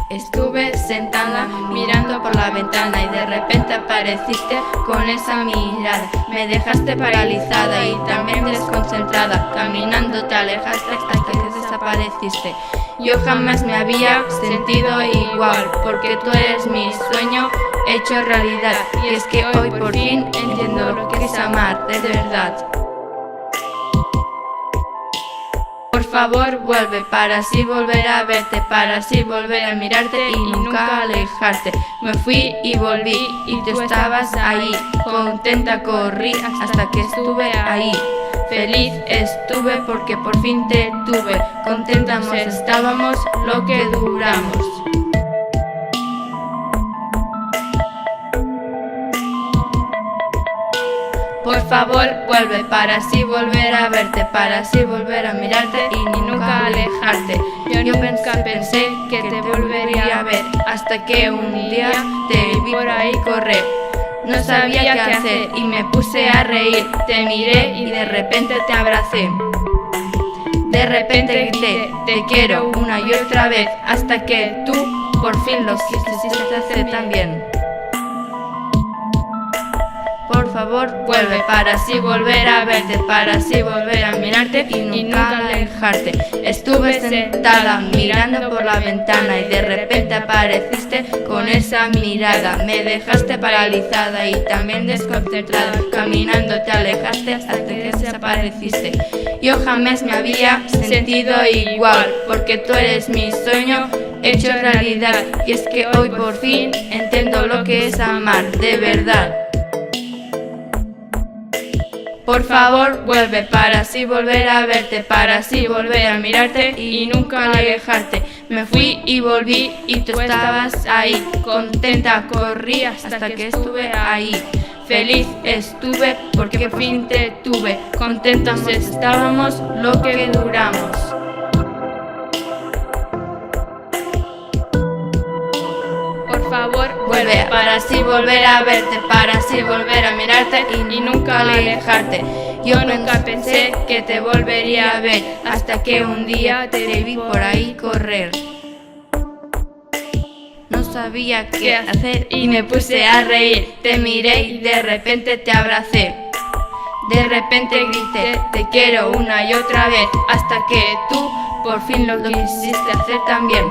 Estuve sentada mirando por la ventana y de repente apareciste con esa mirada. Me dejaste paralizada y también desconcentrada. Caminando te alejaste hasta que desapareciste. Yo jamás me había sentido igual, porque tú eres mi sueño hecho realidad. Y es que hoy por fin entiendo lo que es amar de verdad. Por favor vuelve para así volver a verte, para así volver a mirarte y nunca alejarte. Me fui y volví y tú estabas ahí. Contenta corrí hasta que estuve ahí. Feliz estuve porque por fin te tuve. Contentos estábamos lo que duramos. Por favor vuelve para así volver a verte, para así volver a mirarte y nunca alejarte. Yo nunca pensé que te volvería a ver, hasta que un día te vi por ahí correr. No sabía qué hacer y me puse a reír. Te miré y de repente te abracé. De repente grité, te quiero una y otra vez, hasta que tú por fin lo quisiste hacer también. Por favor vuelve para así volver a verte, para así volver a mirarte y nunca alejarte. Estuve sentada mirando por la ventana y de repente apareciste con esa mirada. Me dejaste paralizada y también desconcentrada. Caminando te alejaste hasta que desapareciste. Yo jamás me había sentido igual, porque tú eres mi sueño hecho realidad. Y es que hoy por fin entiendo lo que es amar de verdad. Por favor vuelve para así volver a verte, para así volver a mirarte y nunca alejarte. Me fui y volví y tú estabas ahí. Contenta corrí hasta que estuve ahí. Feliz estuve porque por fin te tuve. Contentos estábamos lo que duramos. Por favor vuelve para así volver a verte, para así volver a mirarte y nunca alejarte. Yo nunca pensé que te volvería a ver, hasta que un día te vi por ahí correr. No sabía qué hacer y me puse a reír. Te miré y de repente te abracé. De repente grité, te quiero una y otra vez, hasta que tú por fin lo quisiste hacer también.